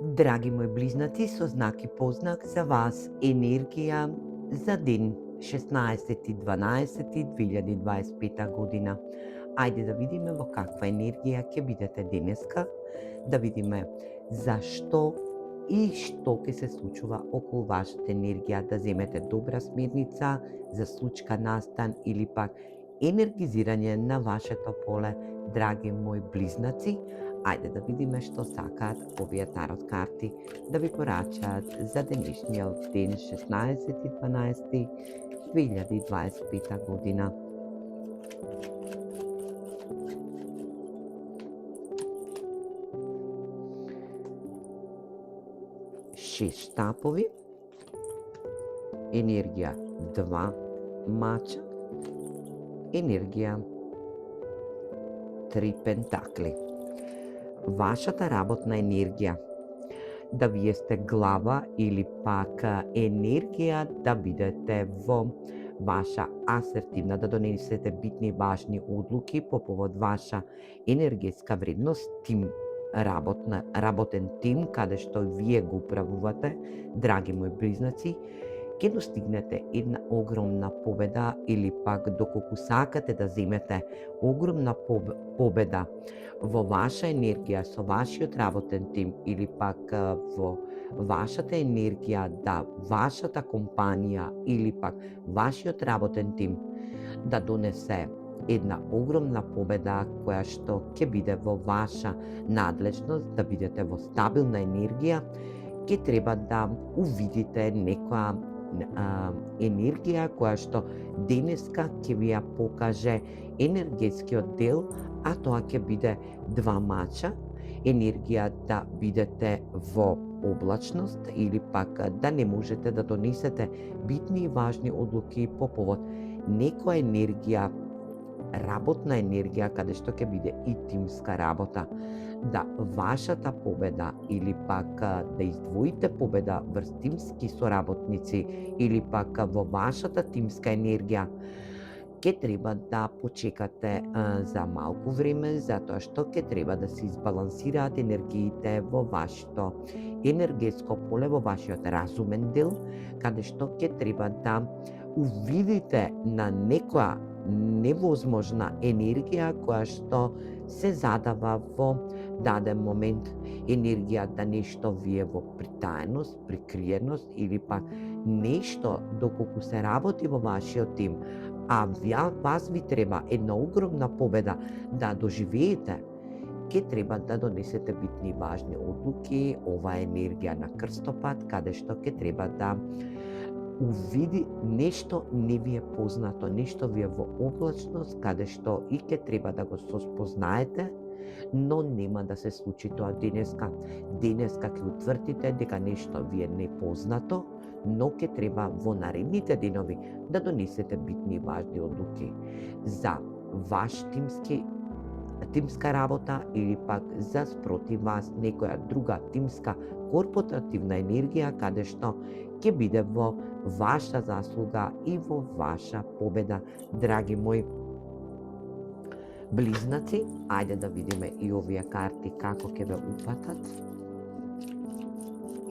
Драги мои близнаци, со знак и познак за вас енергија за ден 16.12.2025 година. Ајде да видиме во каква енергија ќе бидете денеска, да видиме зашто и што ќе се случува околу вашата енергија, да земете добра смерница за случка настан или пак енергизирање на вашето поле, драги мои близнаци. Ајде да видиме што сакаат овие тарот карти да ви порачаат за денешниот ден 16.12.2025 година. Шест штапови, енергија 2 мача, енергија 3 пентакли. Вашата работна енергија, да вие сте глава или пак енергија да бидете во ваша асертивна, да донесете битни и важни одлуки по повод ваша енергетска вредност, тим работен тим, каде што вие го управувате, драги мои близнаци, ќе достигнете една огромна победа или пак доколку сакате да земете огромна победа во ваша енергија со вашиот работен тим или пак во вашата енергија, да вашата компанија или пак вашиот работен тим да донесе една огромна победа која што ќе биде во ваша надлежност, да бидете во стабилна енергија, ќе треба да увидите некоја енергија која што денеска ќе ви ја покаже енергетскиот дел, а тоа ќе биде 2 мача, енергија да бидете во облачност или пак да не можете да донесете битни и важни одлуки по повод некоја енергија, работна енергија, каде што ќе биде и тимска работа. Да вашата победа или пак да издвоите победа врз тимски соработници или пак во вашата тимска енергија, ќе треба да почекате за малку време, затоа што ќе треба да се избалансираат енергиите во вашето енергетско поле, во вашиот разумен дел, каде што ќе треба да увидите на некоја невозможна енергија која што се задава во даден момент, енергија да нешто вие во притаеност, прикриеност или пак нешто доколку се работи во вашиот тим, а вас ви треба една огромна победа да доживеете, ќе треба да донесете битни и важни одлуки, ова е енергија на крстопат, каде што ќе треба да увиди нешто не ви е познато, нешто ви е во облачност, каде што и ќе треба да го спознаете, но нема да се случи тоа денеска. Денеска ќе утврдите дека нешто ви е непознато, но ќе треба во наредните денови да донесете битни и важни одлуки за ваш тимска работа или пак за спротив вас некоја друга тимска корпоративна енергија, каде што ќе биде во ваша заслуга и во ваша победа, драги мои близнаци. Ајде да видиме и овие карти како ќе ве упатат.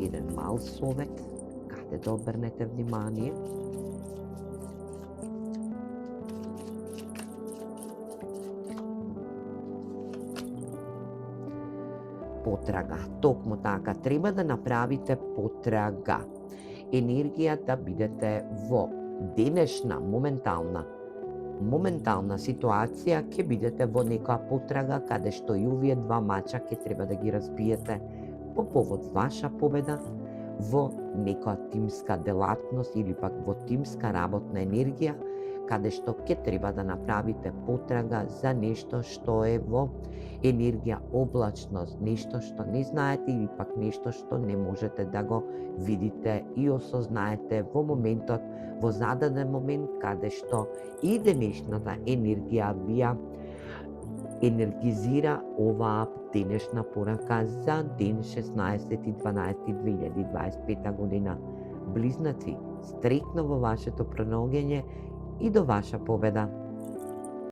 Еден мал совет, каде да обрнете внимание. Потрага, токму така, треба да направите потрага. Енергија да бидете во денешна, моментална ситуација, ќе бидете во некоја потрага каде што и овие 2 мача ќе треба да ги разбиете по повод ваша победа во некоја тимска делатност или пак во тимска работна енергија, каде што ќе треба да направите потрага за нешто што е во енергија облачност, нешто што не знаете или пак нешто што не можете да го видите и осознаете во моментот, во зададен момент, каде што и денешната енергија вија енергизира оваа денешна порака за ден 16.12.2025 година. Близнаци, стрекно во вашето пронаоѓање и до ваша победа.